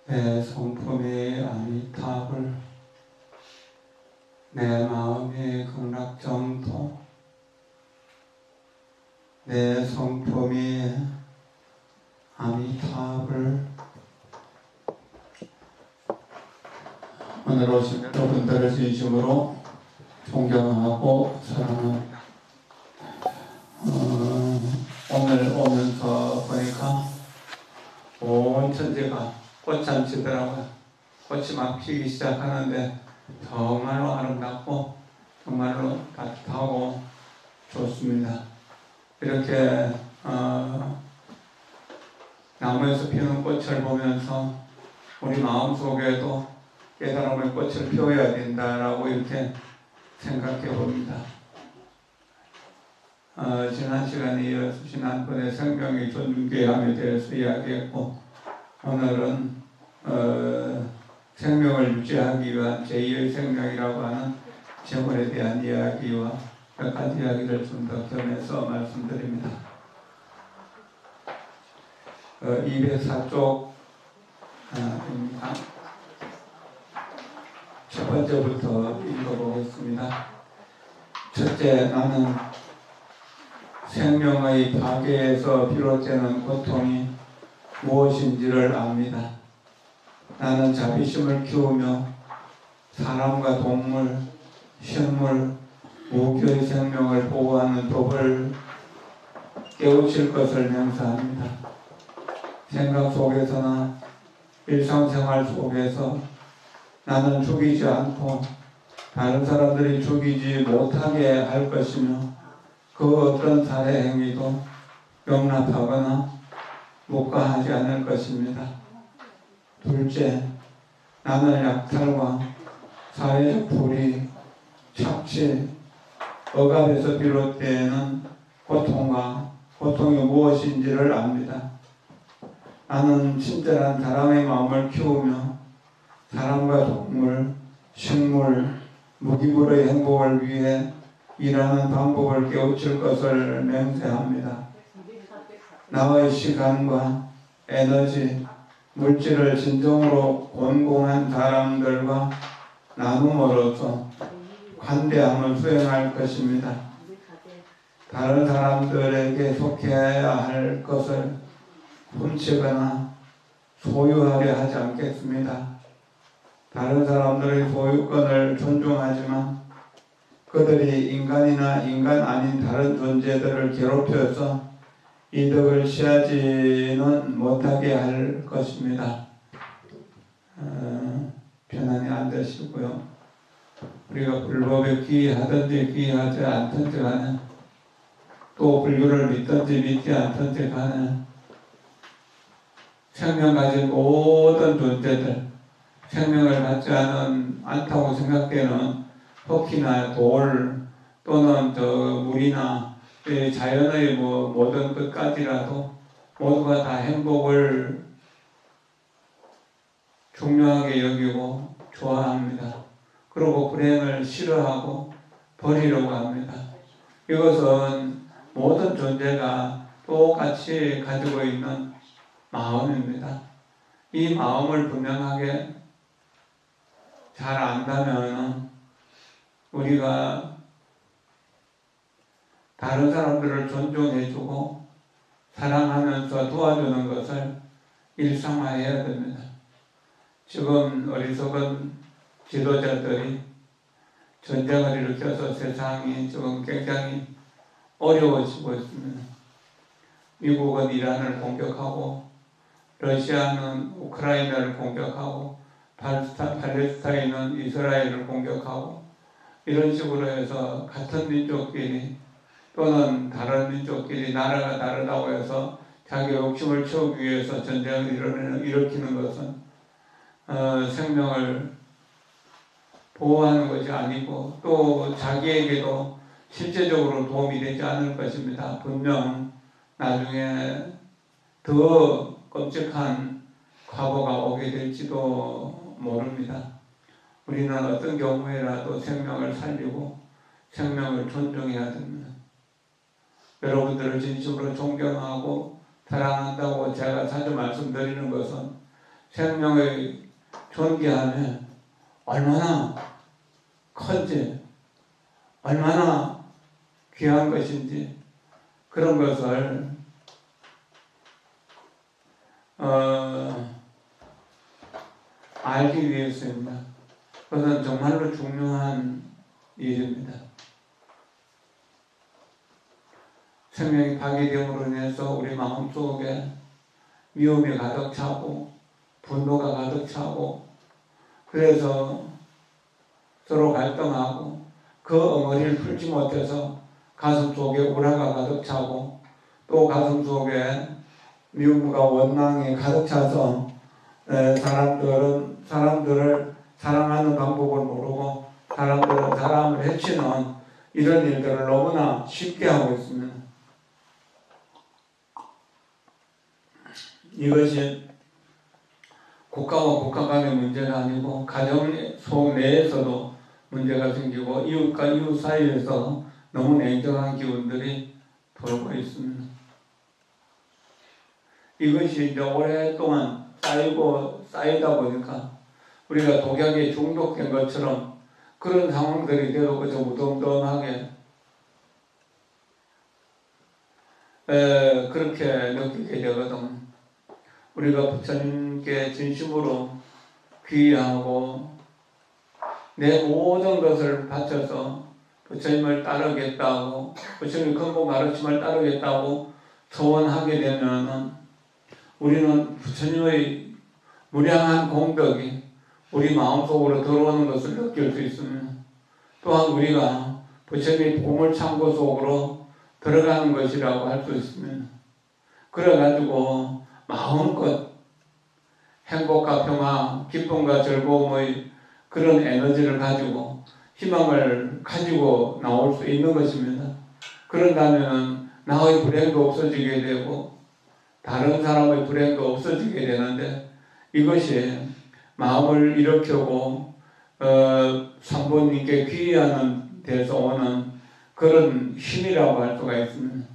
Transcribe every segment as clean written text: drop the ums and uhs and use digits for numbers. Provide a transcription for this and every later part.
내 성품의 아미타불, 내 마음의 극락정토, 내 성품의 아미타불. 오늘 오신 여러분들을 진심으로 존경하고 사랑합니다. 오늘 오면서 보니까 온 천지가 꽃잔치더라고요. 꽃이 막 피기 시작하는데 정말로 아름답고 정말로 따뜻하고 좋습니다. 이렇게 나무에서 피는 꽃을 보면서 우리 마음속에도 깨달음의 꽃을 피워야 된다라고 이렇게 생각해 봅니다. 지난 시간에 이어서 지난번에 생명의 존귀함에 대해서 이야기했고, 오늘은 생명을 유지하기 위한 제2의 생명이라고 하는 재물에 대한 이야기와 몇 가지 이야기를 좀 더 겸해서 말씀드립니다. 204쪽입니다. 첫 번째부터 읽어보겠습니다. 첫째, 나는 생명의 파괴에서 비롯되는 고통이 무엇인지를 압니다. 나는 자비심을 키우며 사람과 동물, 식물, 무기의 생명을 보호하는 법을 깨우칠 것을 맹세합니다. 생각 속에서나 일상생활 속에서 나는 죽이지 않고 다른 사람들이 죽이지 못하게 할 것이며, 그 어떤 살해 행위도 용납하거나 묵과하지 않을 것입니다. 둘째, 나는 약탈과 사회적 불의, 착취, 억압에서 비롯되는 고통이 무엇인지를 압니다. 나는 친절한 사람의 마음을 키우며 사람과 동물, 식물, 무기물의 행복을 위해 일하는 방법을 깨우칠 것을 맹세합니다. 나의 시간과 에너지, 물질을 진정으로 곤공한 사람들과 나눔으로써 관대함을 수행할 것입니다. 다른 사람들에게 속해야 할 것을 훔치거나 소유하려 하지 않겠습니다. 다른 사람들의 소유권을 존중하지만 그들이 인간이나 인간 아닌 다른 존재들을 괴롭혀서 이득을 취하지는 못하게 할 것입니다. 편안히 앉으시고요. 우리가 불법에 귀의하든지 귀의하지 않든지 간에, 또 불교를 믿든지 믿지 않든지 간에 생명 가진 모든 존재들, 생명을 갖지 않다고 생각되는 흙이나 돌 또는 물이나 자연의 모든 것까지라도 모두가 다 행복을 중요하게 여기고 좋아합니다. 그리고 불행을 싫어하고 버리려고 합니다. 이것은 모든 존재가 똑같이 가지고 있는 마음입니다. 이 마음을 분명하게 잘 안다면 우리가 다른 사람들을 존중해주고 사랑하면서 도와주는 것을 일상화해야 됩니다. 지금 어리석은 지도자들이 전쟁을 일으켜서 세상이 지금 굉장히 어려워지고 있습니다. 미국은 이란을 공격하고 러시아는 우크라이나를 공격하고 팔레스타인은 이스라엘을 공격하고, 이런 식으로 해서 같은 민족끼리 또는 다른 민족끼리 나라가 다르다고 해서 자기 욕심을 채우기 위해서 전쟁을 일으키는 것은 생명을 보호하는 것이 아니고 또 자기에게도 실제적으로 도움이 되지 않을 것입니다. 분명 나중에 더 끔찍한 과거가 오게 될지도 모릅니다. 우리는 어떤 경우에라도 생명을 살리고 생명을 존중해야 됩니다. 여러분들을 진심으로 존경하고 사랑한다고 제가 자주 말씀드리는 것은 생명의 존귀함이 얼마나 큰지, 얼마나 귀한 것인지 그런 것을 알기 위해서입니다. 그것은 정말로 중요한 일입니다. 생명이 파괴됨으로 인해서 우리 마음속에 미움이 가득 차고 분노가 가득 차고 그래서 서로 갈등하고 그 엉어리를 풀지 못해서 가슴 속에 우라가 가득 차고 또 가슴 속에 미움과 원망이 가득 차서 사람들을 사랑하는 방법을 모르고 사람들은 사람을 해치는 이런 일들을 너무나 쉽게 하고 있습니다. 이것이 국가와 국가 간의 문제가 아니고 가정 속 내에서도 문제가 생기고 이웃과 이웃 사이에서 너무 냉정한 기운들이 돌고 있습니다. 이것이 이제 오랫동안 쌓이다 보니까 우리가 독약에 중독된 것처럼 그런 상황들이 되고 그저 무덤덤하게 그렇게 느끼게 되거든. 우리가 부처님께 진심으로 귀의하고 내 모든 것을 바쳐서 부처님을 따르겠다고 부처님 근본 가르침을 따르겠다고 소원하게 되면 우리는 부처님의 무량한 공덕이 우리 마음속으로 들어오는 것을 느낄 수 있습니다. 또한 우리가 부처님의 보물창고 속으로 들어가는 것이라고 할 수 있습니다. 그래가지고 마음껏 행복과 평화, 기쁨과 즐거움의 그런 에너지를 가지고 희망을 가지고 나올 수 있는 것입니다. 그런다면 나의 불행도 없어지게 되고 다른 사람의 불행도 없어지게 되는데 이것이 마음을 일으키고 삼보님께 귀의하는 데서 오는 그런 힘이라고 할 수가 있습니다.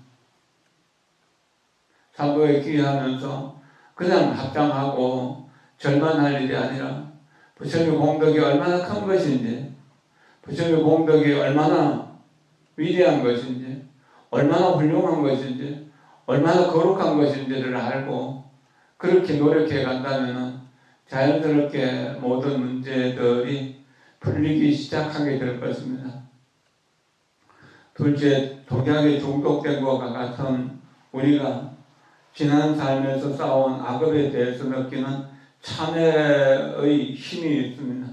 삼보에 귀의하면서 그냥 합장하고 절만할 일이 아니라 부처님의 공덕이 얼마나 큰 것인지 부처님의 공덕이 얼마나 위대한 것인지 얼마나 훌륭한 것인지 얼마나 거룩한 것인지를 알고 그렇게 노력해 간다면 자연스럽게 모든 문제들이 풀리기 시작하게 될 것입니다. 둘째, 독약에 중독된 것과 같은 우리가 지난 삶에서 쌓아온 악업에 대해서 느끼는 참회의 힘이 있습니다.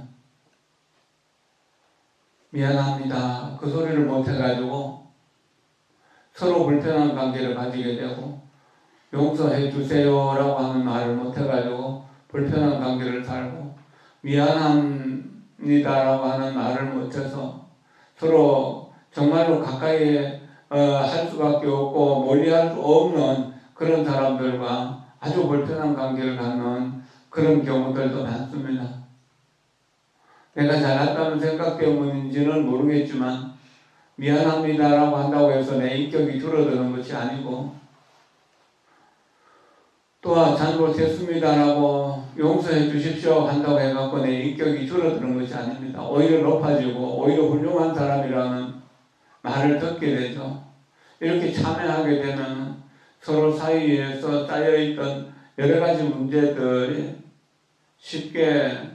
미안합니다. 그 소리를 못해가지고 서로 불편한 관계를 가지게 되고 용서해 주세요라고 하는 말을 못해가지고 불편한 관계를 살고 미안합니다라고 하는 말을 못해서 서로 정말로 가까이 할 수밖에 없고 멀리할 수 없는 그런 사람들과 아주 불편한 관계를 갖는 그런 경우들도 많습니다. 내가 잘났다는 생각 때문인지는 모르겠지만 미안합니다라고 한다고 해서 내 인격이 줄어드는 것이 아니고 또한 잘못했습니다라고 용서해 주십시오 한다고 해갖고 내 인격이 줄어드는 것이 아닙니다. 오히려 높아지고 오히려 훌륭한 사람이라는 말을 듣게 되죠. 이렇게 참여하게 되면 서로 사이에서 쌓여있던 여러 가지 문제들이 쉽게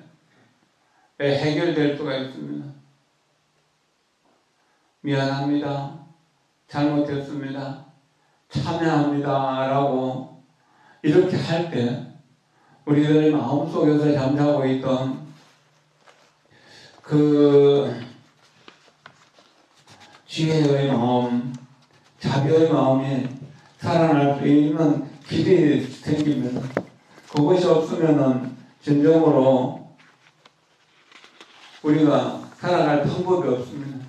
해결될 수가 있습니다. 미안합니다. 잘못했습니다. 참여합니다. 라고 이렇게 할 때 우리들의 마음속에서 잠자고 있던 그 지혜의 마음, 자비의 마음이 살아날 수 있는 길이 생깁니다. 그것이 없으면 진정으로 우리가 살아갈 방법이 없습니다.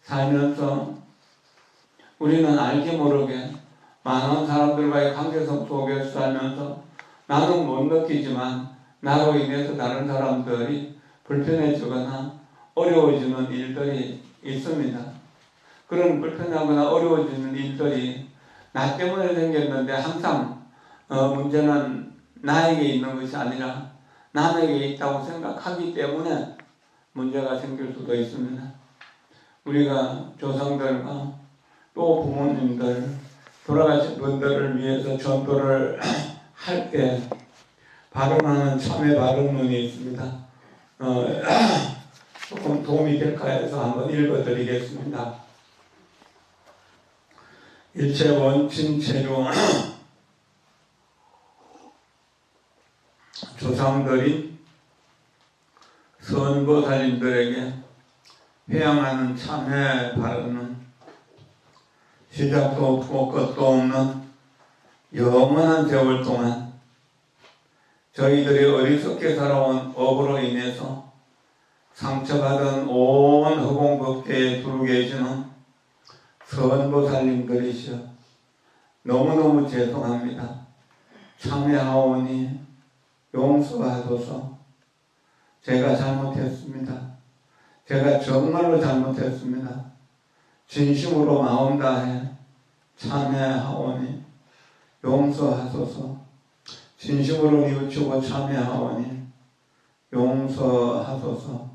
살면서 우리는 알게 모르게 많은 사람들과의 관계성 속에서 살면서 나는 못 느끼지만 나로 인해서 다른 사람들이 불편해지거나 어려워지는 일들이 있습니다. 그런 불편하거나 어려워지는 일들이 나 때문에 생겼는데 항상 문제는 나에게 있는 것이 아니라 남에게 있다고 생각하기 때문에 문제가 생길 수도 있습니다. 우리가 조상들과 또 부모님들, 돌아가신 분들을 위해서 전도를 할 때 발언하는 참회 발언문이 있습니다. 조금 도움이 될까 해서 한번 읽어드리겠습니다. 일체 원친 체류 조상들이 선보살님들에게 회양하는 참회 발언은 시작도 없고 끝도 없는 영원한 세월 동안 저희들이 어리석게 살아온 업으로 인해서 상처받은 온 허공법계에 두루 계시는 선보살님들이시여 너무너무 죄송합니다. 참회하오니 용서하소서. 제가 잘못했습니다. 제가 정말로 잘못했습니다. 진심으로 마음 다해 참회하오니 용서하소서. 진심으로 뉘우치고 참회하오니 용서하소서.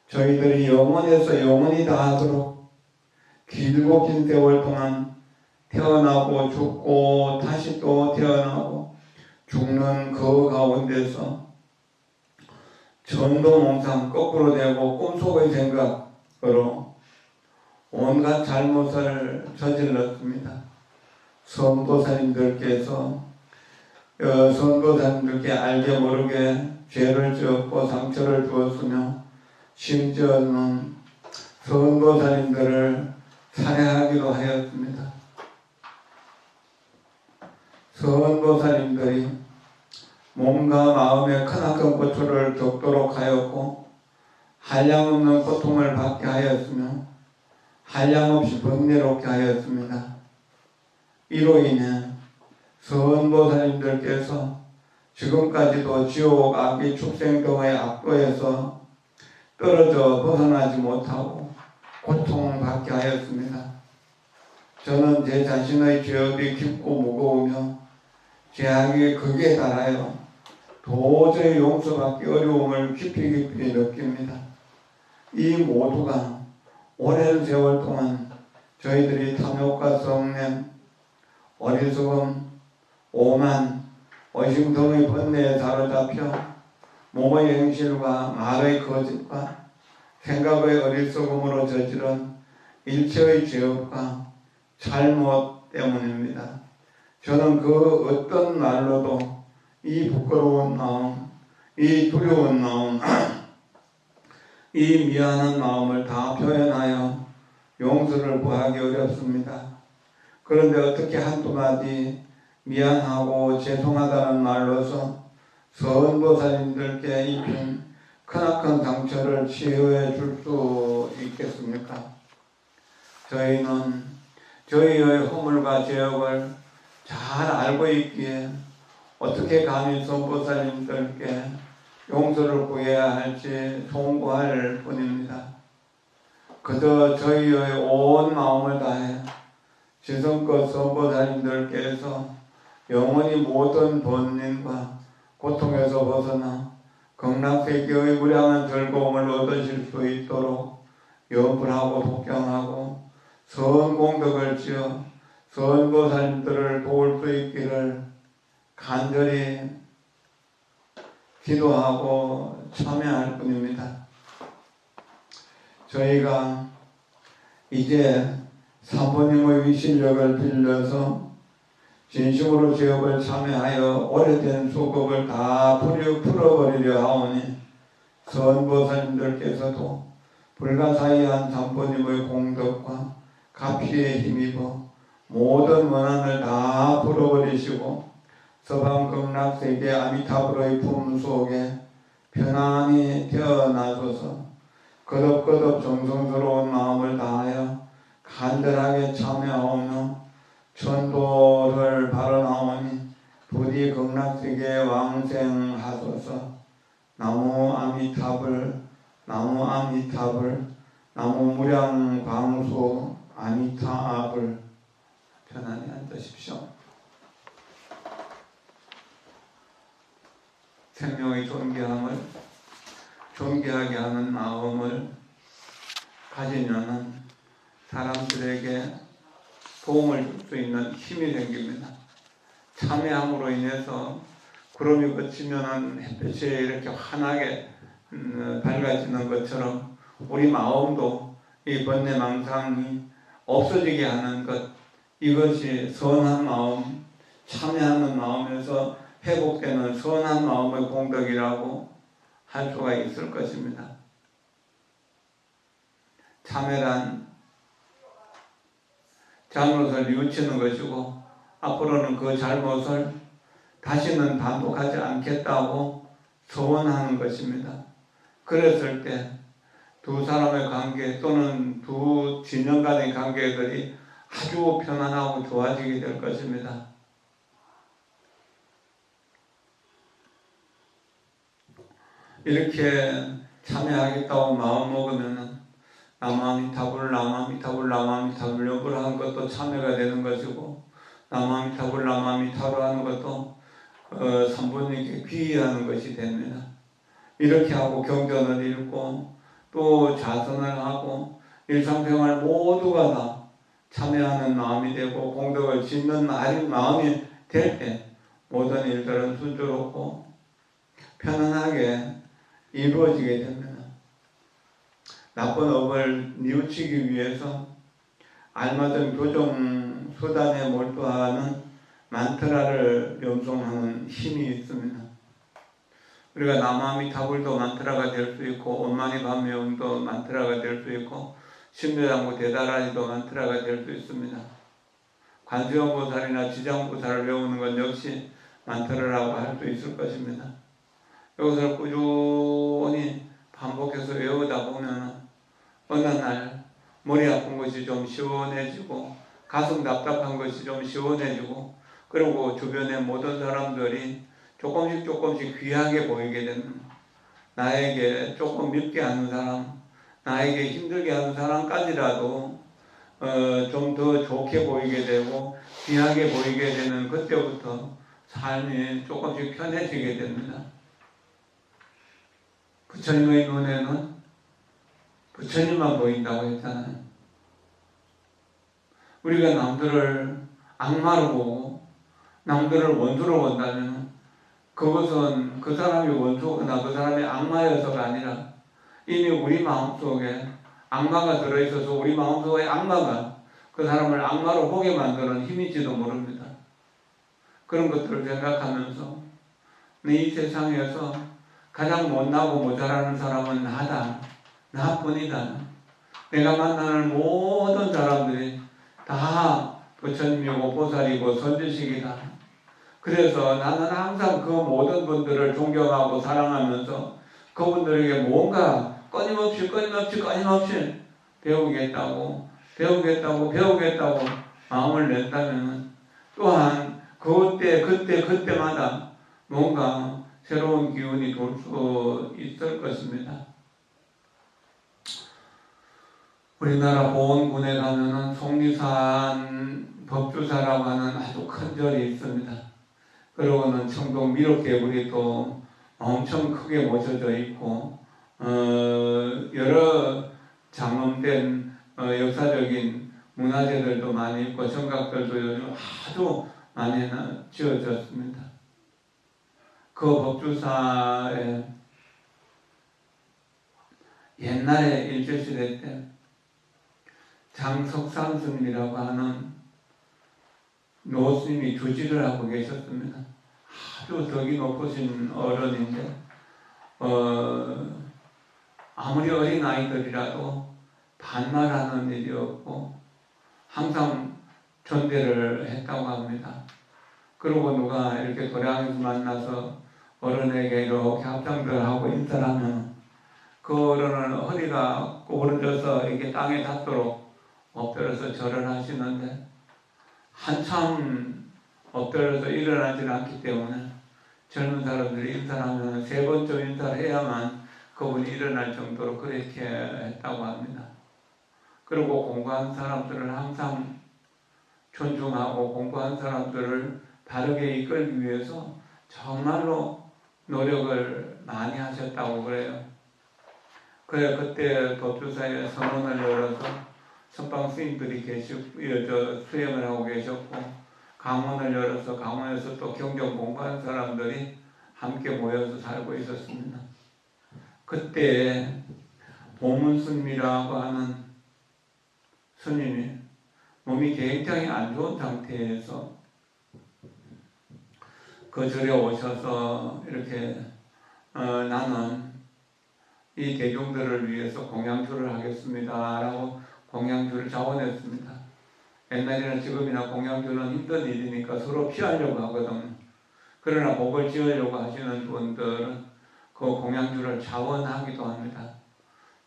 저희들이 영원에서 영원히 다하도록 길고 긴 세월 동안 태어나고 죽고 다시 또 태어나고 죽는 그 가운데서 전도몽상 거꾸로 되고 꿈속의 생각으로 온갖 잘못을 저질렀습니다. 선보살님들께서 선보살님들께 알게 모르게 죄를 지었고 상처를 주었으며 심지어는 선보살님들을 살해하기도 하였습니다. 선보살님들이 몸과 마음에 크나큰 고초를 겪도록 하였고 한량없는 고통을 받게 하였으며 한량없이 번뇌롭게 하였습니다. 이로 인해 선보살님들께서 지금까지도 지옥, 악의, 축생 등의 악도에서 떨어져 벗어나지 못하고 고통받게 하였습니다. 저는 제 자신의 죄업이 깊고 무거우며 죄악이 극에 달하여 도저히 용서받기 어려움을 깊이 느낍니다. 이 모두가 오랜 세월 동안 저희들이 탐욕과 성냄, 어리석음, 오만, 의심 등의 번뇌에 사로잡혀 몸의 행실과 말의 거짓과 생각의 어리석음으로 저지른 일체의 죄업과 잘못 때문입니다. 저는 그 어떤 말로도 이 부끄러운 마음, 이 두려운 마음, 이 미안한 마음을 다 표현하여 용서를 구하기 어렵습니다. 그런데 어떻게 한두 마디 미안하고 죄송하다는 말로서 선보살님들께 입힌 크나큰 상처를 치유해 줄 수 있겠습니까? 저희는 저희의 허물과 죄악을 잘 알고 있기에 어떻게 감히 선보살님들께 용서를 구해야 할지 송구할 뿐입니다. 그저 저희의 온 마음을 다해 지성껏 선보살님들께서 영원히 모든 번민과 고통에서 벗어나 극락세계의 무량한 즐거움을 얻으실 수 있도록 염불하고 독경하고 선공덕을 지어 선보살님들을 도울 수 있기를 간절히 기도하고 참여할 뿐입니다. 저희가 이제 사모님의 위실력을 빌려서 진심으로 죄업을 참여하여 오래된 수급을 다 풀어버리려 하오니 선보살님들께서도 불가사의한 사모님의 공덕과 가피에 힘입어 모든 원한을 다 풀어버리시고 서방극락세계 아미타불의 품 속에 편안히 태어나셔서 거듭거듭 정성스러운 마음을 다하여 간절하게 참여하오며 천도를 발언하오니 부디 극락세계에 왕생하소서. 나무 아미타불, 나무 아미타불, 나무 무량광수 아미타불. 편안히 앉으십시오. 생명의 존귀하게 하는 마음을 가지면은 사람들에게 도움을 줄 수 있는 힘이 생깁니다. 참회함으로 인해서 구름이 그치면은 햇볕이 이렇게 환하게 밝아지는 것처럼 우리 마음도 이 번뇌망상이 없어지게 하는 것, 이것이 선한 마음, 참회하는 마음에서 회복되는 선한 마음의 공덕이라고 할 수가 있을 것입니다. 참회란 잘못을 뉘우치는 것이고 앞으로는 그 잘못을 다시는 반복하지 않겠다고 소원하는 것입니다. 그랬을 때 두 사람의 관계 또는 두 진영 간의 관계들이 아주 편안하고 좋아지게 될 것입니다. 이렇게 참여하겠다고 마음먹으면 나마미타불 나마미타불 하는 것도 참여가 되는 것이고, 나마미타불 나마미타불 하는 것도 산부님께 귀의하는 것이 됩니다. 이렇게 하고 경전을 읽고 또 자선을 하고 일상생활 모두가 다 참여하는 마음이 되고 공덕을 짓는 마음이 될 때 모든 일들은 순조롭고 편안하게 이루어지게 됩니다. 나쁜 업을 뉘우치기 위해서 알맞은 교정 수단에 몰두하는 만트라를 명송하는 힘이 있습니다. 우리가 나마미타불도 만트라가 될 수 있고 온마니 반매음도 만트라가 될 수 있고 신묘장구 대다라니도 만트라가 될 수 있습니다. 관세음보살이나 지장보살을 외우는 건 역시 만트라라고 할 수 있을 것입니다. 이것을 꾸준히 반복해서 외우다 보면 어느 날 머리 아픈 것이 좀 시원해지고 가슴 답답한 것이 좀 시원해지고, 그리고 주변의 모든 사람들이 조금씩 귀하게 보이게 되는, 나에게 조금 밉게 하는 사람, 나에게 힘들게 하는 사람까지라도 좀 더 좋게 보이게 되고 귀하게 보이게 되는, 그때부터 삶이 조금씩 편해지게 됩니다. 부처님의 눈에는 부처님만 보인다고 했잖아요. 우리가 남들을 악마로 보고 남들을 원수로 본다면 그것은 그 사람이 원수거나 그 사람이 악마여서가 아니라 이미 우리 마음속에 악마가 들어있어서 우리 마음속에 악마가 그 사람을 악마로 보게 만드는 힘일지도 모릅니다. 그런 것들을 생각하면서 이 세상에서 가장 못나고 모자라는 사람은 나다, 나뿐이다. 내가 만나는 모든 사람들이 다 부처님이고 보살이고 선지식이다. 그래서 나는 항상 그 모든 분들을 존경하고 사랑하면서 그분들에게 뭔가 끊임없이 배우겠다고 마음을 냈다면 또한 그때마다 뭔가 새로운 기운이 돌 수 있을 것입니다. 우리나라 보원군에 가면은 속리산 법주사라고 하는 아주 큰 절이 있습니다. 그러고는 청동 미륵개불이 또 엄청 크게 모셔져 있고, 여러 장엄된 역사적인 문화재들도 많이 있고 성각들도 요즘 아주 많이 지어졌습니다. 그 법주사에 옛날에 일제시대 때 장석삼 스님이라고 하는 노스님이 주지를 하고 계셨습니다. 아주 덕이 높으신 어른인데 아무리 어린 아이들이라도 반말하는 일이 없고 항상 존대를 했다고 합니다. 그리고 누가 이렇게 도량에서 만나서 어른에게 이렇게 합장들 하고 인사를 하면 그 어른은 허리가 구부러져서 이렇게 땅에 닿도록 엎드려서 절을 하시는데, 한참 엎드려서 일어나지 않기 때문에 젊은 사람들이 인사를 하면 3번쯤 인사를 해야만 그분이 일어날 정도로 그렇게 했다고 합니다. 그리고 공부한 사람들을 항상 존중하고 공부한 사람들을 바르게 이끌기 위해서 정말로 노력을 많이 하셨다고 그래요. 그래 그때 법주사에 선원을 열어서 선방 스님들이 수행을 하고 계셨고, 강원을 열어서 강원에서 또 경전 공부하는 사람들이 함께 모여서 살고 있었습니다. 그때 보문스님이라고 하는 스님이 몸이 굉장히 안 좋은 상태에서 그 절에 오셔서 이렇게 나는 이 대중들을 위해서 공양주를 하겠습니다 라고 공양주를 자원했습니다. 옛날이나 지금이나 공양주는 힘든 일이니까 서로 피하려고 하거든. 그러나 복을 지으려고 하시는 분들은 그 공양주를 자원하기도 합니다.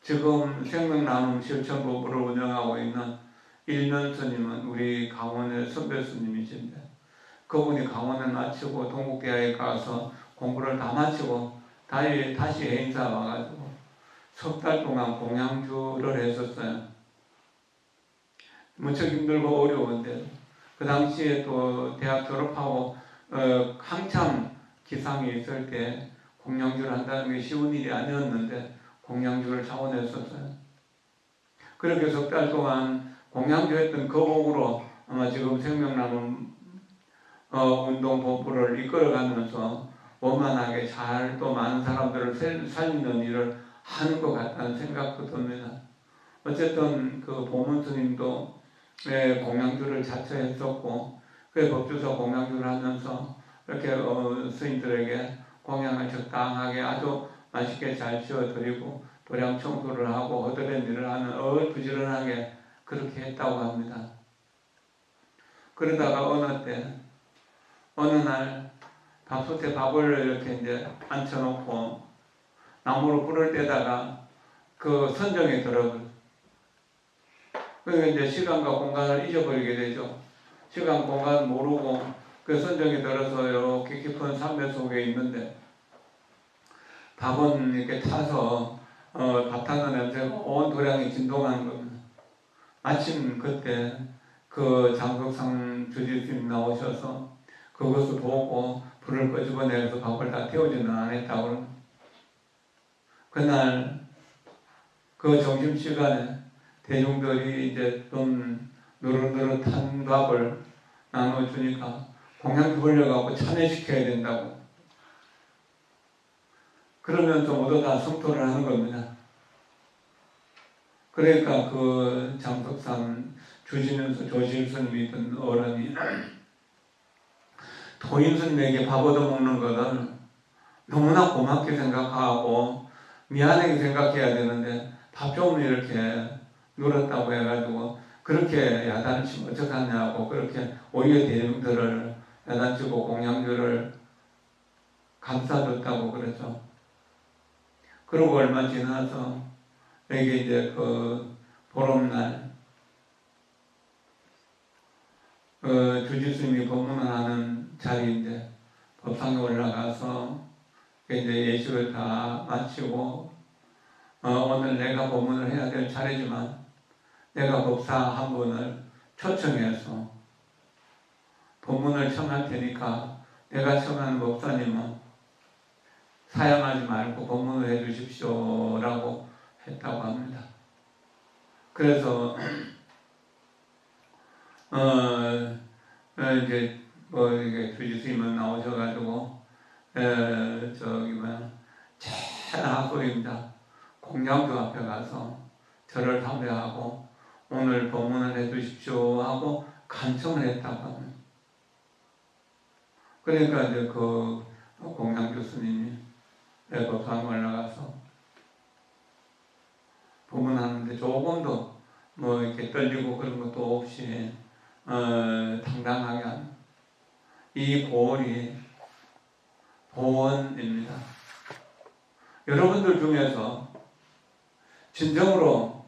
지금 생명나눔 실천법으로 운영하고 있는 일면스님은 우리 강원의 선배 스님이신데, 그분이 강원에 마치고 동국대학에 가서 공부를 다 마치고 다시 해인사 와가지고 석 달 동안 공양주를 했었어요. 무척 힘들고 어려운데, 그 당시에 또 대학 졸업하고 한참 기상이 있을 때 공양주를 한다는 게 쉬운 일이 아니었는데 공양주를 자원했었어요. 그렇게 석 달 동안 공양주 했던 그 복으로 아마 지금 생명나눔 운동본부를 이끌어가면서 원만하게 잘 또 많은 사람들을 살리는 일을 하는 것 같다는 생각도 듭니다. 어쨌든 그 보문스님도 공양주를 자처했었고, 그 법주서 공양주를 하면서 이렇게 스님들에게 공양을 적당하게 아주 맛있게 잘 지어드리고 도량 청소를 하고 허드렛 일을 하는 부지런하게 그렇게 했다고 합니다. 그러다가 어느 날 밥솥에 밥을 이렇게 이제 앉혀놓고 나무로 불을 떼다가 그 선정에 들어버려요. 그러니까 이제 시간과 공간을 잊어버리게 되죠. 시간, 공간 모르고 그 선정에 들어서 이렇게 깊은 산배 속에 있는데 밥은 이렇게 타서 밥 타는 냄새가 온 도량이 진동하는 겁니다. 마침 그때 그 장석상 주지스님 나오셔서 그것을 보고 불을 끄집어내서 밥을 다 태우지는 않았다고. 그날 그 점심시간에 대중들이 이제 좀 노릇노릇한 밥을 나눠주니까 공양주 벌려갖고 참여시켜야 된다고. 그러면서 모두 다 성토를 하는 겁니다. 그러니까 그 장석산 주시면서 조실스님이던 어른이 도인스님에게 밥 얻어먹는 것을 너무나 고맙게 생각하고 미안하게 생각해야 되는데 밥 좀 이렇게 누렸다고 해가지고 그렇게 야단을 치면 어떡하냐고, 그렇게 오히려 대중들을 야단치고 공양주를 감싸줬다고 그랬죠. 그러고 얼마 지나서 여기 이제 그 보름날 주지스님이 법문하는 자리인데 법상에 올라가서 이제 예식을 다 마치고 오늘 내가 법문을 해야 될 차례지만 내가 법사 한 분을 초청해서 법문을 청할 테니까 내가 청하는 법사님은 사양하지 말고 법문을 해 주십시오 라고 했다고 합니다. 그래서 이제 이게 주지스님은 나오셔가지고 제일 하소입니다. 공양주 앞에 가서 절을 담배하고 오늘 법문을 해주십시오 하고 간청을 했다고 합니다. 그러니까 이제 그 공양주 스님이 법상 올라가서 법문하는데 조금도 뭐 이렇게 떨리고 그런 것도 없이 당당하게 하는 이 보원이 보원입니다. 여러분들 중에서 진정으로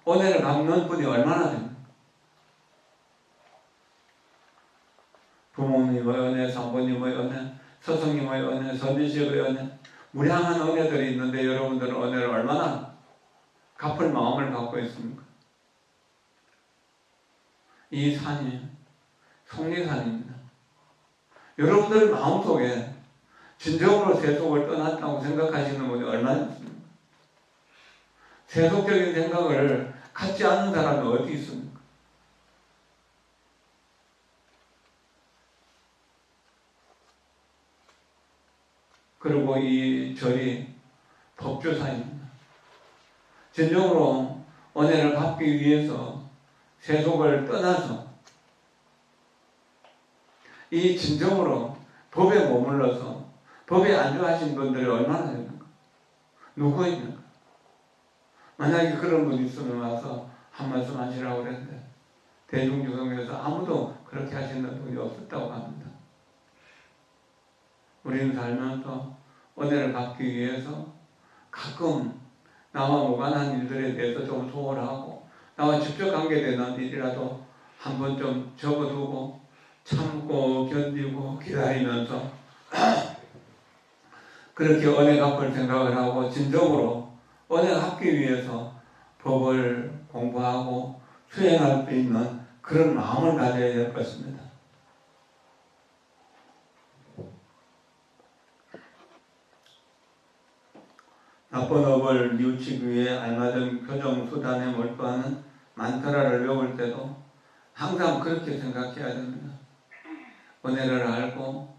은혜를 갚는 분이 얼마나 됩니까? 부모님의 은혜, 사부님의 은혜, 스승님의 은혜, 선지식의 은혜, 무량한 은혜들이 있는데 여러분들은 은혜를 얼마나 갚을 마음을 갖고 있습니까? 이 산이 속리산입니다. 여러분들 마음속에 진정으로 세속을 떠났다고 생각하시는 분이 얼마나 있습니까? 세속적인 생각을 갖지 않는 사람이 어디 있습니까? 그리고 이 절이 법주사입니다. 진정으로 은혜를 받기 위해서 세속을 떠나서 이 진정으로 법에 머물러서 법에 안주하신 분들이 얼마나 됩니까? 누구 있는가? 만약에 그런 분이 있으면 와서 한 말씀 하시라고 그랬는데 대중교회에서 아무도 그렇게 하시는 분이 없었다고 합니다. 우리는 살면서 은혜를 받기 위해서 가끔 나와 무관한 일들에 대해서 좀 소홀하고 나와 직접 관계되는 일이라도 한번 좀 접어두고 참고 견디고 기다리면서 그렇게 은혜 갚을 생각을 하고 진정으로 은혜 갚기 위해서 법을 공부하고 수행할 수 있는 그런 마음을 가져야 될 것입니다. 나쁜 업을 뉘우치기 위해 알맞은 교정 수단에 몰두하는 만타라를 외울 때도 항상 그렇게 생각해야 됩니다. 은혜를 알고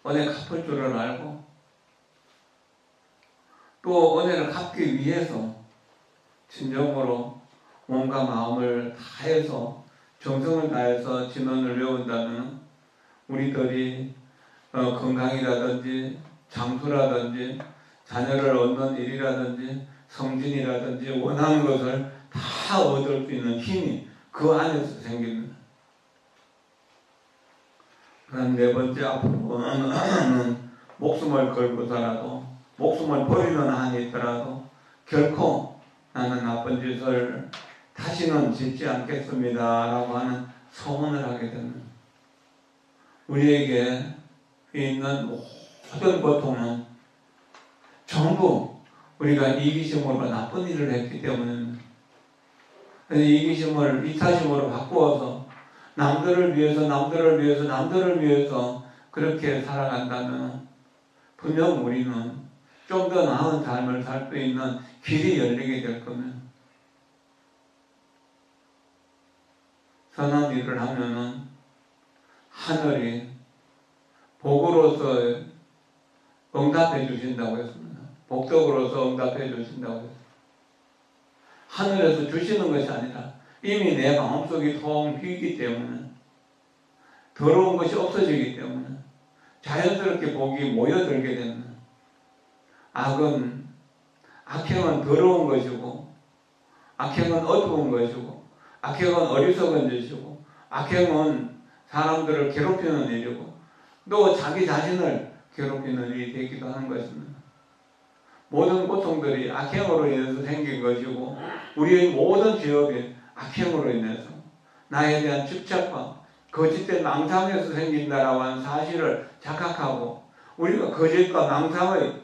은혜 갚을 줄을 알고 또 은혜를 갚기 위해서 진정으로 몸과 마음을 다해서 정성을 다해서 진언을 외운다면 우리들이 건강이라든지 장수라든지 자녀를 얻는 일이라든지 성진이라든지 원하는 것을 다 얻을 수 있는 힘이 그 안에서 생깁니다. 그다음 네 번째 앞으로는 목숨을 걸고서라도 목숨을 버리는 한이 있더라도 결코 나는 나쁜 짓을 다시는 짓지 않겠습니다 라고 하는 소원을 하게 됩니다. 우리에게 있는 모든 고통은 전부 우리가 이기심으로 나쁜 일을 했기 때문입니다. 이기심을 이타심으로 바꾸어서 남들을 위해서 그렇게 살아간다면 분명 우리는 좀 더 나은 삶을 살 수 있는 길이 열리게 될 겁니다. 선한 일을 하면은 하늘이 복으로서 응답해 주신다고 했습니다. 복덕으로서 응답해 주신다고 했습니다. 하늘에서 주시는 것이 아니라 이미 내 마음속이 통 비기 때문에 더러운 것이 없어지기 때문에 자연스럽게 복이 모여들게 됩니다. 악행은 더러운 것이고 악행은 어두운 것이고 악행은 어리석은 짓이고 악행은 사람들을 괴롭히는 일이고 또 자기 자신을 괴롭히는 일이 되기도 하는 것입니다. 모든 고통들이 악행으로 인해서 생긴 것이고 우리의 모든 죄업이 악행으로 인해서 나에 대한 집착과 거짓된 망상에서 생긴다라고 하는 사실을 자각하고 우리가 거짓과 망상의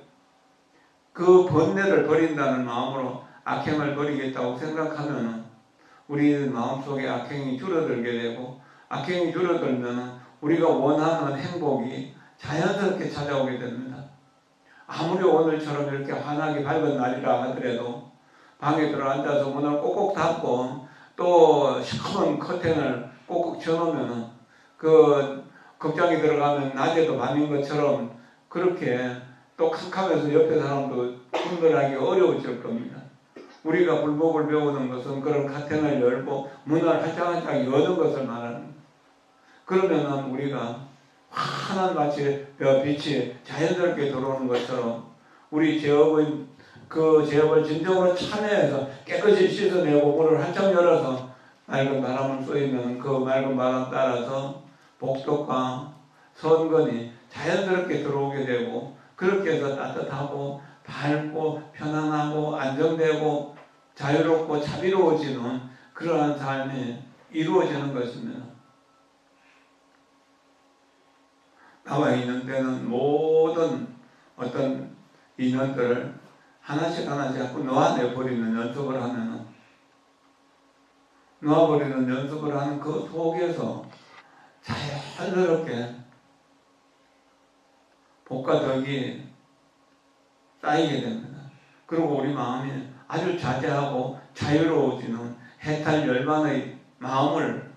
그 번뇌를 버린다는 마음으로 악행을 버리겠다고 생각하면 우리 마음속에 악행이 줄어들게 되고 악행이 줄어들면 우리가 원하는 행복이 자연스럽게 찾아오게 됩니다. 아무리 오늘처럼 이렇게 환하게 밝은 날이라 하더라도 방에 들어 앉아서 문을 꼭꼭 닫고 또 시커먼 커튼을 꼭꼭 쳐놓으면 그 극장에 들어가면 낮에도 밤인 것처럼 그렇게 또 캄캄해서 옆에 사람도 분별하기 어려워질 겁니다. 우리가 불법을 배우는 것은 그런 커튼을 열고 문을 활짝활짝 여는 것을 말합니다. 그러면은 우리가 환한 마치 빛이 자연스럽게 들어오는 것처럼 우리 죄업을 진정으로 참여해서 깨끗이 씻어내고 문을 활짝 열어서 맑은 바람을 쏘이면 그 맑은 바람 따라서 복덕과 선건이 자연스럽게 들어오게 되고 그렇게 해서 따뜻하고 밝고 편안하고 안정되고 자유롭고 자비로워지는 그러한 삶이 이루어지는 것입니다. 나와 있는 데는 모든 어떤 인연들을 하나씩 자꾸 놓아내버리는 연습을 하면은 놓아버리는 연습을 하는 그 속에서 자연스럽게 복과 덕이 쌓이게 됩니다. 그리고 우리 마음이 아주 자제하고 자유로워지는 해탈 열반의 마음을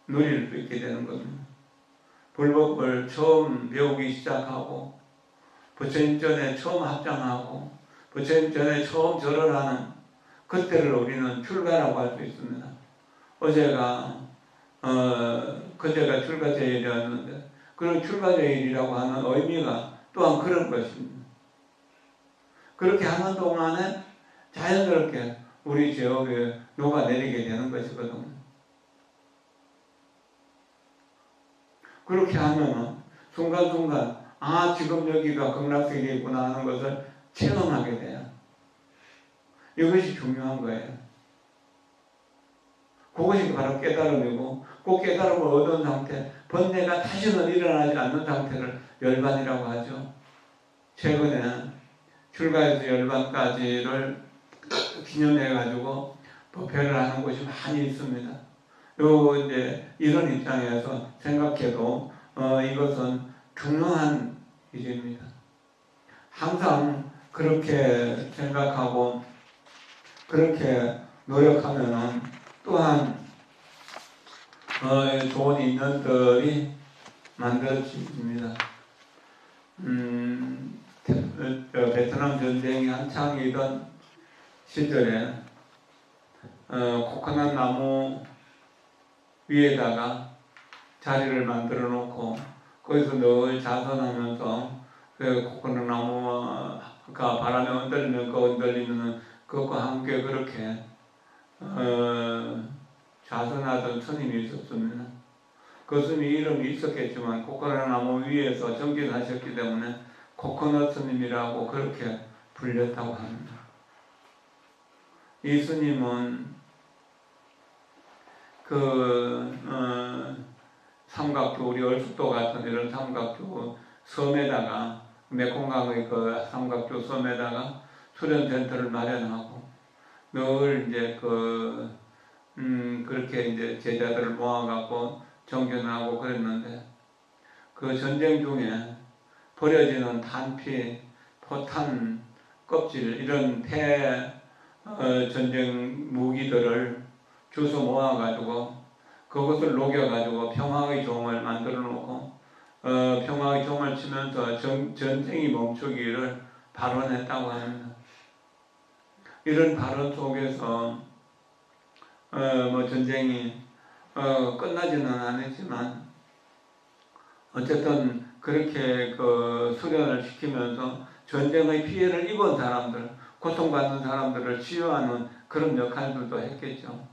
누릴 수 있게 되는 겁니다. 불법을 처음 배우기 시작하고 부처님 전에 처음 합장하고 부처님 전에 처음 절을 하는 그때를 우리는 출가라고 할 수 있습니다. 그제가 출가제일이었는데 그런 출가제일이라고 하는 의미가 또한 그런 것입니다. 그렇게 하는 동안에 자연스럽게 우리 지역에 녹아내리게 되는 것이거든요. 그렇게 하면 순간순간 지금 여기가 극락세계이구나 하는 것을 체험하게 돼요. 이것이 중요한 거예요. 그것이 바로 깨달음이고 그 깨달음을 얻은 상태, 번뇌가 다시는 일어나지 않는 상태를 열반이라고 하죠. 최근에 출가에서 열반까지를 기념해가지고 법회를 하는 곳이 많이 있습니다. 이제 이런 입장에서 생각해도 이것은 중요한 일입니다. 항상 그렇게 생각하고 그렇게 노력하면은 또한 좋은 인연들이 만들어집니다. 베트남 전쟁이 한창이던 시절에 코코넛 나무 위에다가 자리를 만들어 놓고 거기서 늘 자선하면서 그 코코넛 나무가 바람에 흔들리면 그 흔들리는 그것과 함께 그렇게 자선하던 스님이 있었습니다. 그 스님 이름이 있었겠지만 코코넛 나무 위에서 정진하셨기 때문에 코코넛 스님이라고 그렇게 불렸다고 합니다. 이 스님은 삼각교, 우리 얼숙도 같은 이런 삼각교 섬에다가 메콩강의 그 삼각교 섬에다가 수련센터를 마련하고 늘 이제 그렇게 이제 제자들을 모아갖고 정견하고 그랬는데 그 전쟁 중에 버려지는 탄피, 포탄, 껍질 이런 전쟁 무기들을 주워 모아가지고 그것을 녹여가지고 평화의 종을 만들어 놓고 평화의 종을 치면서 전쟁이 멈추기를 발언했다고 합니다. 이런 발언 속에서 전쟁이 끝나지는 않았지만 어쨌든 그렇게 수련을 시키면서 전쟁의 피해를 입은 사람들, 고통받는 사람들을 치유하는 그런 역할들도 했겠죠.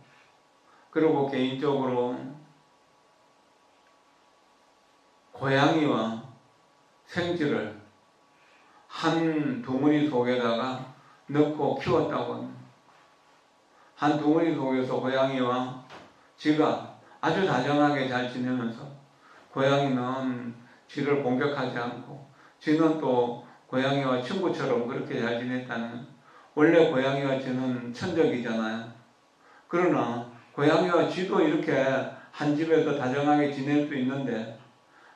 그리고 개인적으로 고양이와 생쥐를 한 둥어리 속에다가 넣고 키웠다고 합니다. 한 둥어리 속에서 고양이와 쥐가 아주 다정하게 잘 지내면서 고양이는 쥐를 공격하지 않고 쥐는 또 고양이와 친구처럼 그렇게 잘 지냈다는, 원래 고양이와 쥐는 천적이잖아요. 그러나 고양이와 쥐도 이렇게 한 집에서 다정하게 지낼 수 있는데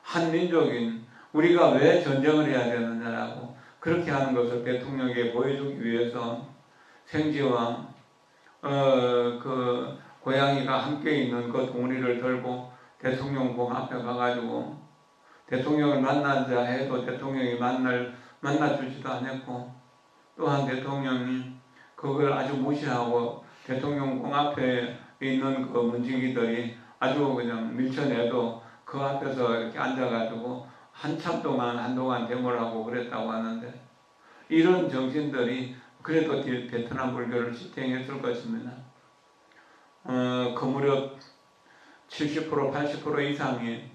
한 민족인 우리가 왜 전쟁을 해야 되느냐라고 그렇게 하는 것을 대통령에게 보여주기 위해서 생쥐와 고양이가 함께 있는 그 둥어리를 들고 대통령궁 앞에 가가지고 대통령을 만나자 해도 대통령이 만나주지도 않았고, 또한 대통령이 그걸 아주 무시하고 대통령궁 앞에 있는 그 문지기들이 아주 그냥 밀쳐내도 그 앞에서 이렇게 앉아가지고 한동안 데모를 하고 그랬다고 하는데, 이런 정신들이 그래도 베트남 불교를 지탱했을 것입니다. 그 무렵 70% 80% 이상이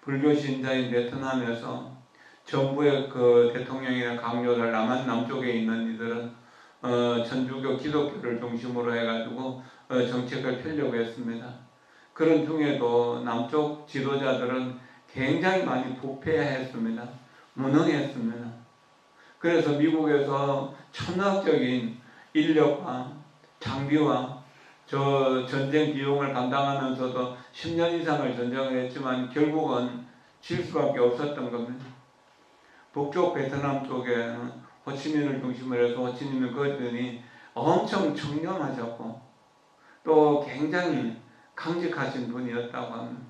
불교 신자인 베트남에서 정부의 그 대통령이나 강요를 남쪽에 있는 이들은 천주교 기독교를 중심으로 해가지고 정책을 펴려고 했습니다. 그런 중에도 남쪽 지도자들은 굉장히 많이 부패했습니다. 무능했습니다. 그래서 미국에서 천문학적인 인력과 장비와 전쟁 비용을 감당하면서도 10년 이상을 전쟁을 했지만 결국은 질 수밖에 없었던 겁니다. 북쪽 베트남 쪽에 호치민을 중심으로 해서 호치민을 거주니 엄청 청렴하셨고 또 굉장히 강직하신 분이었다고 합니다.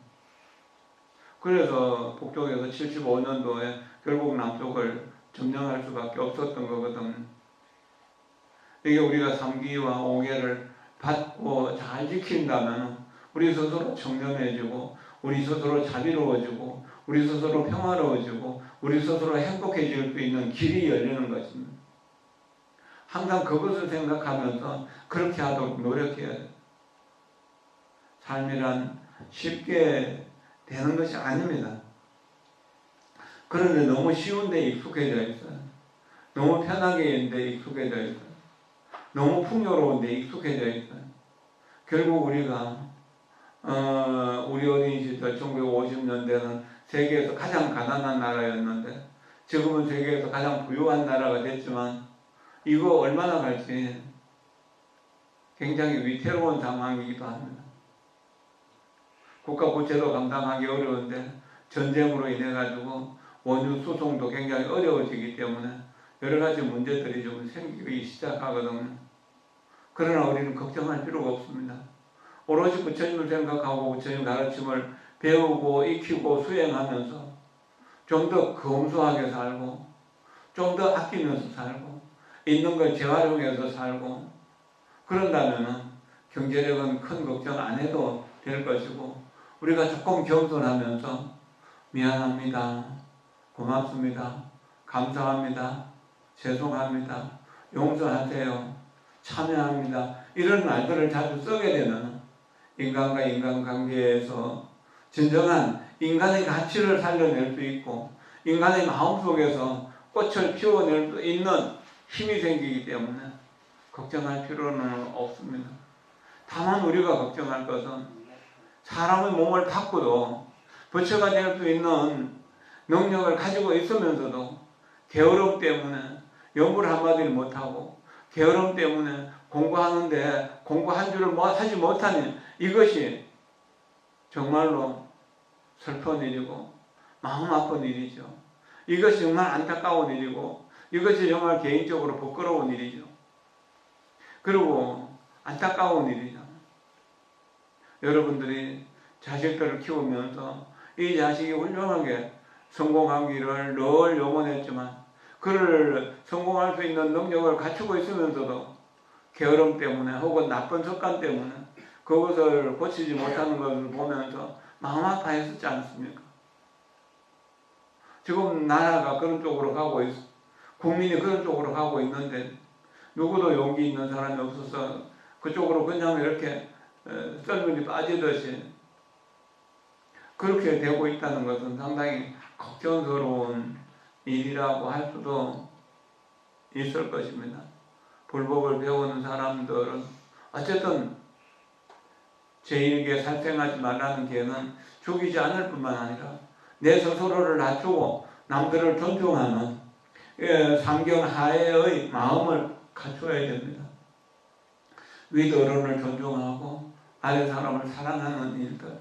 그래서 북쪽에서 75년도에 결국 남쪽을 점령할 수밖에 없었던 거거든. 이게 우리가 3기와 5계를 받고 잘 지킨다면 우리 스스로 청렴해지고 우리 스스로 자비로워지고 우리 스스로 평화로워지고 우리 스스로 행복해질 수 있는 길이 열리는 것입니다. 항상 그것을 생각하면서 그렇게 하도록 노력해야 돼요. 삶이란 쉽게 되는 것이 아닙니다. 그런데 너무 쉬운데 익숙해져 있어요. 너무 편하게 있는데 익숙해져 있어요. 너무 풍요로운데 익숙해져 있어요. 결국 우리가 우리 어린 시절 1950년대는 세계에서 가장 가난한 나라였는데 지금은 세계에서 가장 부유한 나라가 됐지만 이거 얼마나 갈지 굉장히 위태로운 상황이기도 합니다. 국가 부채도 감당하기 어려운데 전쟁으로 인해 가지고 원유 수송도 굉장히 어려워지기 때문에 여러 가지 문제들이 좀 생기기 시작하거든요. 그러나 우리는 걱정할 필요가 없습니다. 오로지 부처님을 생각하고 부처님 가르침을 배우고 익히고 수행하면서 좀 더 검소하게 살고 좀 더 아끼면서 살고 있는 걸 재활용해서 살고 그런다면 경제력은 큰 걱정 안 해도 될 것이고 우리가 조금 겸손하면서 미안합니다. 고맙습니다. 감사합니다. 죄송합니다. 용서하세요. 참여합니다. 이런 말들을 자주 쓰게 되면 인간과 인간관계에서 진정한 인간의 가치를 살려낼 수 있고 인간의 마음속에서 꽃을 피워낼 수 있는 힘이 생기기 때문에 걱정할 필요는 없습니다. 다만 우리가 걱정할 것은 사람의 몸을 바꾸도 부처가 될 수 있는 능력을 가지고 있으면서도 게으름 때문에 연구를 한마디를 못하고 게으름 때문에 공부하는데 공부 한 줄을 하지 못하니 이것이 정말로 슬픈 일이고 마음 아픈 일이죠. 이것이 정말 안타까운 일이고 이것이 정말 개인적으로 부끄러운 일이죠. 그리고 안타까운 일이죠. 여러분들이 자식들을 키우면서 이 자식이 훌륭하게 성공하기를 늘 영원했지만 그를 성공할 수 있는 능력을 갖추고 있으면서도 게으름 때문에 혹은 나쁜 습관 때문에 그것을 고치지 못하는 것을 보면서 마음 아파했었지 않습니까? 지금 나라가 그런 쪽으로 가고 있어. 국민이 그런 쪽으로 가고 있는데 누구도 용기 있는 사람이 없어서 그쪽으로 그냥 이렇게 썰물이 빠지듯이 그렇게 되고 있다는 것은 상당히 걱정스러운 일이라고 할 수도 있을 것입니다. 불법을 배우는 사람들은 어쨌든 제1계 살생하지 말라는 계는 죽이지 않을 뿐만 아니라 내 스스로를 낮추고 남들을 존중하는 상경하에의 마음을 갖춰야 됩니다. 윗어른을 존중하고 아래 사람을 사랑하는 일들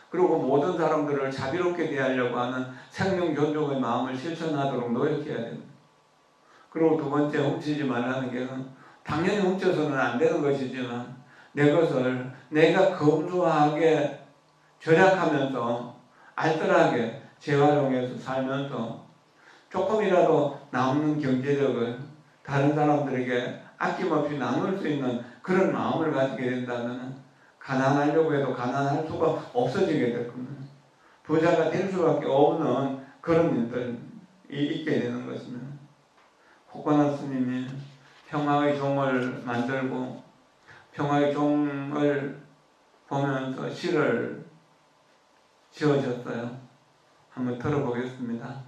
그리고 모든 사람들을 자비롭게 대하려고 하는 생명 존중의 마음을 실천하도록 노력해야 됩니다. 그리고 두 번째 훔치지 말라는 게는 당연히 훔쳐서는 안 되는 것이지만 내 것을 내가 검소하게 절약하면서 알뜰하게 재활용해서 살면서 조금이라도 남는 경제력을 다른 사람들에게 아낌없이 나눌 수 있는 그런 마음을 가지게 된다면 가난하려고 해도 가난할 수가 없어지게 될 겁니다. 부자가 될 수밖에 없는 그런 일들이 있게 되는 것입니다. 호관한 스님이 평화의 종을 만들고 평화의 종을 보면서 시를 지어줬어요. 한번 들어보겠습니다.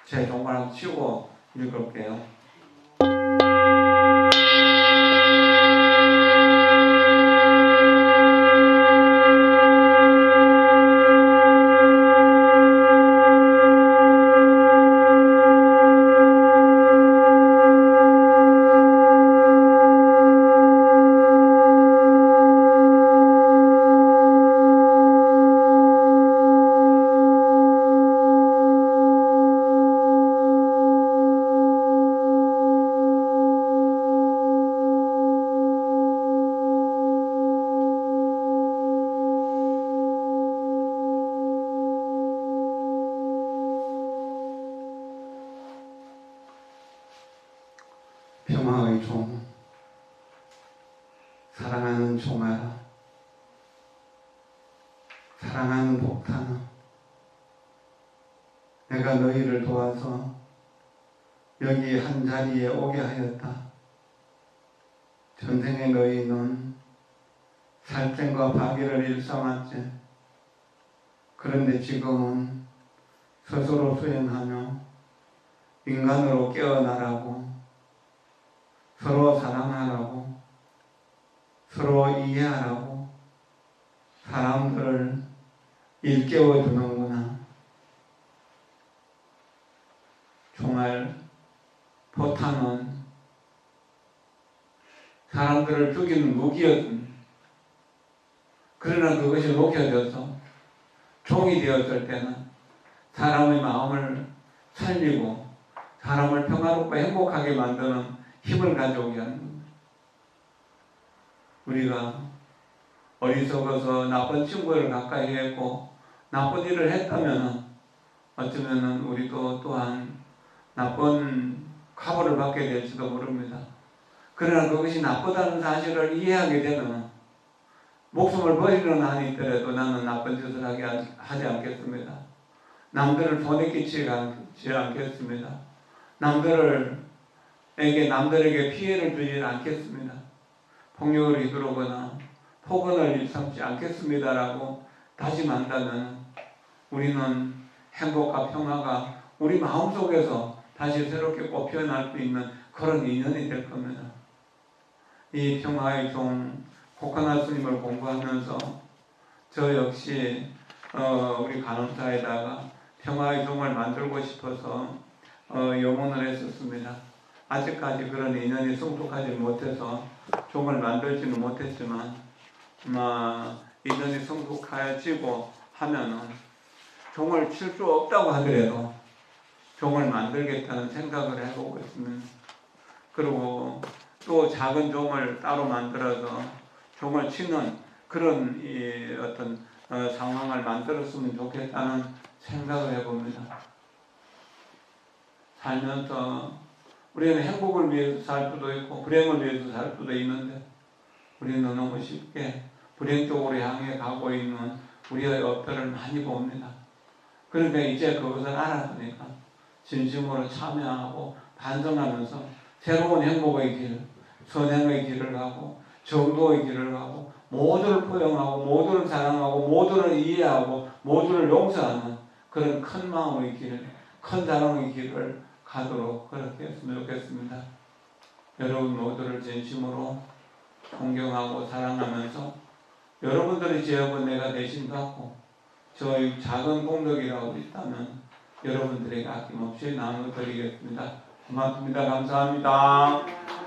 제 종을 한번 치고 읽을게요. 사랑하는 종, 사랑하는 종아라, 사랑하는 복탄아, 내가 너희를 도와서 여기 한 자리에 오게 하였다. 전생에 너희는 살쾡과 파괴를 일삼았지. 그런데 지금은 스스로 수행하며 인간으로 깨어나라고, 서로 사랑하라고, 서로 이해하라고 사람들을 일깨워 주는구나. 정말 포탄은 사람들을 죽이는 무기였습니다. 그러나 그것이 녹여져서 종이 되었을 때는 사람의 마음을 살리고 사람을 평화롭고 행복하게 만드는 힘을 가져오게 하는 겁니다. 우리가 어리석어서 나쁜 친구를 가까이 했고 나쁜 일을 했다면 어쩌면 우리도 또한 나쁜 과보를 받게 될지도 모릅니다. 그러나 그것이 나쁘다는 사실을 이해하게 되면 목숨을 버리는 한이 있더라도 나는 나쁜 짓을 하지 않겠습니다. 남들을 손해 끼치지 않겠습니다. 남들에게 피해를 주지 않겠습니다. 폭력을 휘두르거나 폭언을 일삼지 않겠습니다라고 다짐한다면 우리는 행복과 평화가 우리 마음속에서 다시 새롭게 꽃피어날 수 있는 그런 인연이 될 겁니다. 이 평화의 종 코코넛 스님을 공부하면서 저 역시 우리 간호사에다가 평화의 종을 만들고 싶어서 염원을 했었습니다. 아직까지 그런 인연이 성숙하지 못해서 종을 만들지는 못했지만 인연이 성숙해지고 하면은 종을 칠 수 없다고 하더라도 종을 만들겠다는 생각을 해보고 있습니다. 그리고 또 작은 종을 따로 만들어서 종을 치는 그런 어떤 상황을 만들었으면 좋겠다는 생각을 해봅니다. 살면서 우리는 행복을 위해서 살 수도 있고 불행을 위해서 살 수도 있는데 우리는 너무 쉽게 불행 쪽으로 향해 가고 있는 우리의 업들을 많이 봅니다. 그러니까 이제 그것을 알았으니까 진심으로 참여하고 반성하면서 새로운 행복의 길, 선행의 길을 가고 정도의 길을 가고 모두를 포용하고 모두를 사랑하고 모두를 이해하고 모두를 용서하는 그런 큰 마음의 길, 큰 사랑의 길을 가도록 그렇게 했으면 좋겠습니다. 여러분 모두를 진심으로 존경하고 사랑하면서 여러분들의 죄업은 내가 대신 받고 저의 작은 공덕이라고 있다면 여러분들에게 아낌없이 나눠드리겠습니다. 고맙습니다. 감사합니다.